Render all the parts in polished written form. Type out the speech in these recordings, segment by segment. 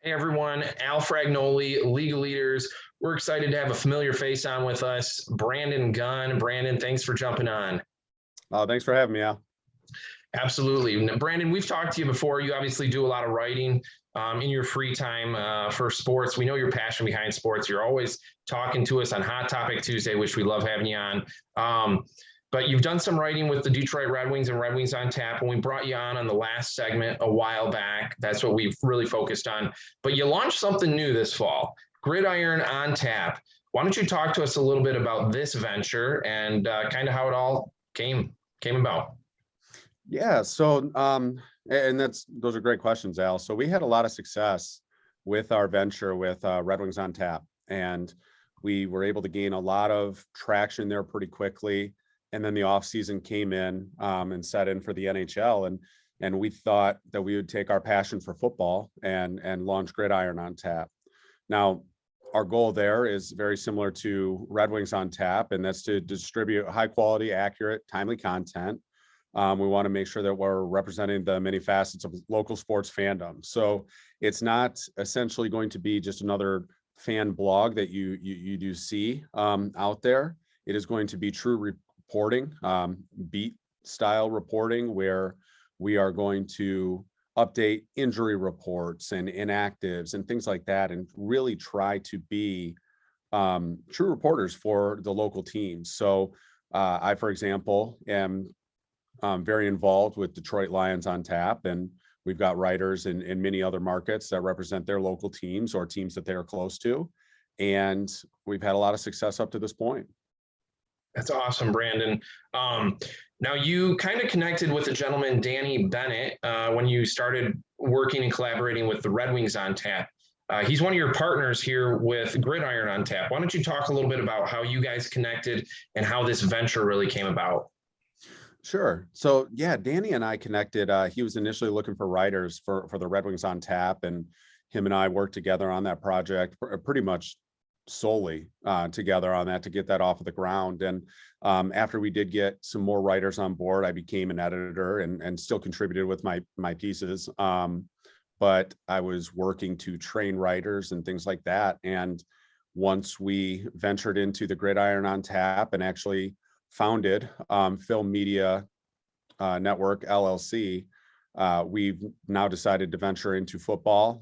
Hey everyone, Al Fragnoli, League Leaders. We're excited to have a familiar face on with us, Brandon Gunn. Brandon, thanks for jumping on. Thanks for having me, Al. Absolutely. Now, Brandon, we've talked to you before. You obviously do a lot of writing in your free time for sports. We know your passion behind sports. You're always talking to us on Hot Topic Tuesday, which we love having you on. But you've done some writing with the Detroit Red Wings and Red Wings on Tap, and we brought you on the last segment a while back. That's what we've really focused on. But you launched something new this fall, Gridiron on Tap. Why don't you talk to us a little bit about this venture and kind of how it all came about? Yeah, so and those are great questions, Al. So we had a lot of success with our venture with Red Wings on Tap, and we were able to gain a lot of traction there pretty quickly. And then the off season came in and set in for the NHL, and we thought that we would take our passion for football and launch Gridiron on Tap. Now, our goal there is very similar to Red Wings on Tap, and that's to distribute high quality, accurate, timely content. We want to make sure that we're representing the many facets of local sports fandom. So it's not essentially going to be just another fan blog that you do see out there. It is going to be true reporting, beat style reporting, where we are going to update injury reports and inactives and things like that, and really try to be true reporters for the local teams. So I, for example, am very involved with Detroit Lions on Tap, and we've got writers in many other markets that represent their local teams or teams that they are close to. And we've had a lot of success up to this point. That's awesome, Brandon. Now, you kind of connected with a gentleman, Danny Bennett, when you started working and collaborating with the Red Wings on Tap. He's one of your partners here with Gridiron on Tap. Why don't you talk a little bit about how you guys connected and how this venture really came about? Sure. So yeah, Danny and I connected. He was initially looking for writers for the Red Wings on Tap, and him and I worked together on that project pretty much solely together on that to get that off of the ground. And after we did get some more writers on board, I became an editor and still contributed with my pieces. But I was working to train writers and things like that. And once we ventured into the Gridiron on Tap and actually founded Film Media Network LLC, we've now decided to venture into football,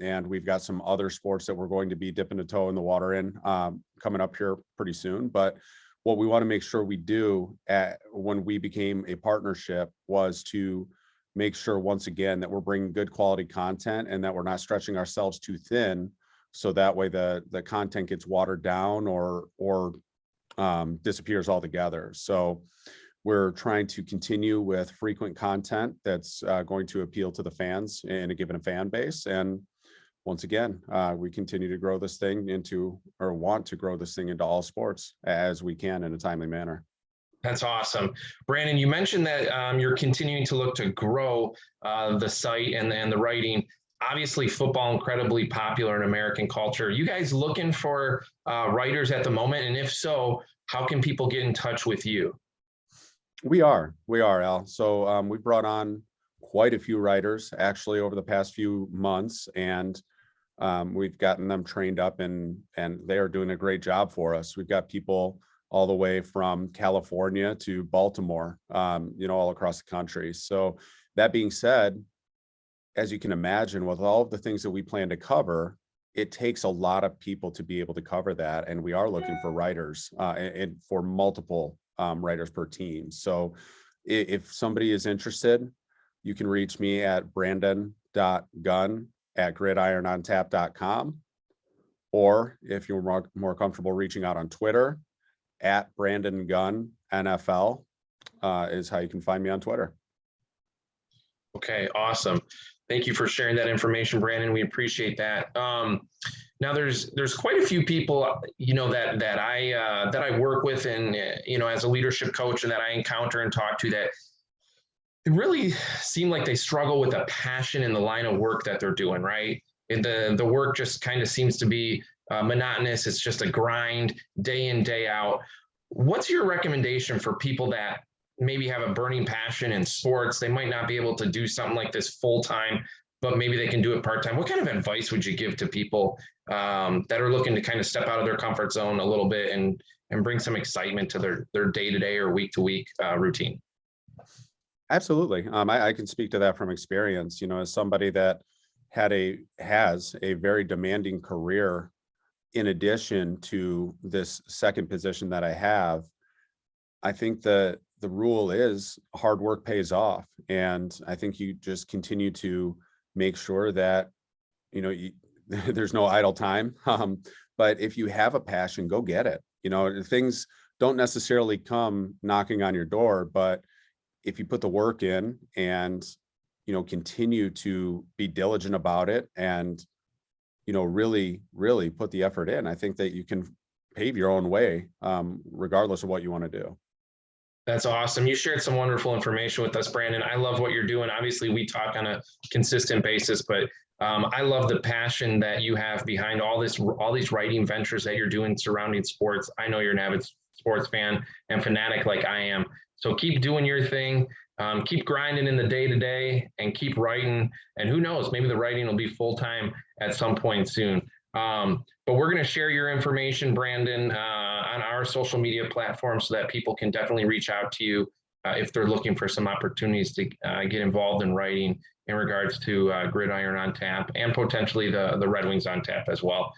and we've got some other sports that we're going to be dipping a toe in the water in coming up here pretty soon. But what we want to make sure we do when we became a partnership was to make sure, once again, that we're bringing good quality content and that we're not stretching ourselves too thin, so that way the content gets watered down or disappears altogether. So we're trying to continue with frequent content that's going to appeal to the fans in a given fan base. And once again, we continue to grow this thing want to grow this thing into all sports as we can in a timely manner. That's awesome. Brandon, you mentioned that you're continuing to look to grow the site and the writing. Obviously, football incredibly popular in American culture. You guys looking for writers at the moment? And if so, how can people get in touch with you? We are, Al. So we brought on quite a few writers actually over the past few months, and we've gotten them trained up, and they are doing a great job for us. We've got people all the way from California to Baltimore, all across the country. So that being said, as you can imagine, with all of the things that we plan to cover, it takes a lot of people to be able to cover that. And we are looking for writers and for multiple writers per team. So if somebody is interested, you can reach me at brandon.gunn@gridironontap.com. Or if you're more comfortable reaching out on Twitter, at Brandon Gunn NFL is how you can find me on Twitter. Okay, awesome. Thank you for sharing that information, Brandon. We appreciate that. Now, there's quite a few people, that I work with, and as a leadership coach, and that I encounter and talk to, that it really seem like they struggle with a passion in the line of work that they're doing. Right, and the work just kind of seems to be monotonous. It's just a grind day in, day out. What's your recommendation for people that maybe have a burning passion in sports? They might not be able to do something like this full time. but maybe they can do it part-time. What kind of advice would you give to people that are looking to kind of step out of their comfort zone a little bit and bring some excitement to their day-to-day or week-to-week routine? Absolutely. I can speak to that from experience, as somebody that has a very demanding career in addition to this second position that I have. I think the rule is hard work pays off. And I think you just continue to make sure that, there's no idle time. But if you have a passion, go get it. Things don't necessarily come knocking on your door, but if you put the work in and, continue to be diligent about it and, really, really put the effort in, I think that you can pave your own way, regardless of what you want to do. That's awesome. You shared some wonderful information with us, Brandon. I love what you're doing. Obviously, we talk on a consistent basis, but I love the passion that you have behind all these writing ventures that you're doing surrounding sports. I know you're an avid sports fan and fanatic like I am. So keep doing your thing. Keep grinding in the day-to-day and keep writing. And who knows, maybe the writing will be full-time at some point soon. But we're going to share your information, Brandon, on our social media platforms so that people can definitely reach out to you if they're looking for some opportunities to get involved in writing in regards to Gridiron on Tap and potentially the Red Wings on Tap as well.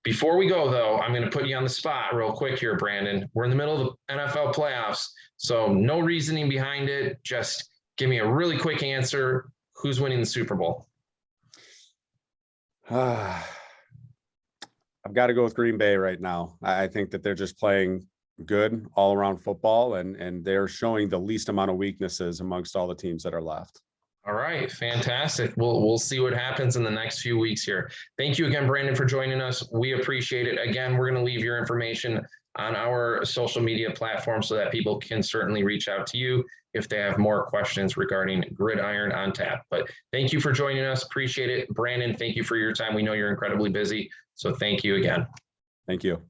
Before we go, though, I'm going to put you on the spot real quick here, Brandon. We're in the middle of the NFL playoffs, so no reasoning behind it. Just give me a really quick answer. Who's winning the Super Bowl? I've got to go with Green Bay right now. I think that they're just playing good all around football, and they're showing the least amount of weaknesses amongst all the teams that are left. All right, fantastic. We'll see what happens in the next few weeks here. Thank you again, Brandon, for joining us. We appreciate it. Again, we're going to leave your information on our social media platform so that people can certainly reach out to you if they have more questions regarding Gridiron on Tap. But thank you for joining us. Appreciate it. Brandon, thank you for your time. We know you're incredibly busy, so thank you again. Thank you.